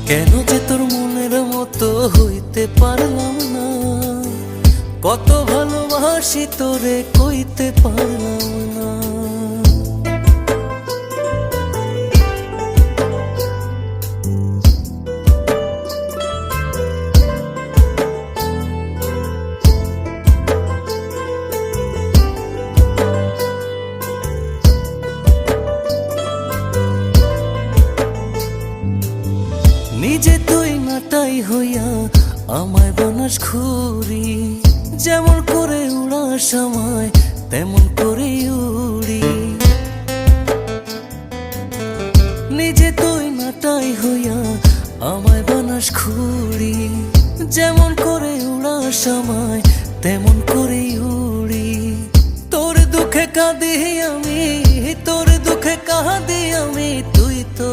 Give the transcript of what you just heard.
কেন যে তোর মনের মতো হইতে পারলাম না, কত ভালোবাসি তোরে কইতে পারলাম না। নিজে তুই নাটাই হইয়া আমায় বানাস ঘুরি, যেমন করে উড়াস আমায় তেমন করে উড়ি। নিজে তুই নাটাই হইয়া আমায় বানাস ঘুরি, যেমন করে উড়াস আমায় তেমন করে উড়ি। তোর দুঃখে কাঁদি আমি, তোর দুঃখে কাঁদি আমি, তুই তো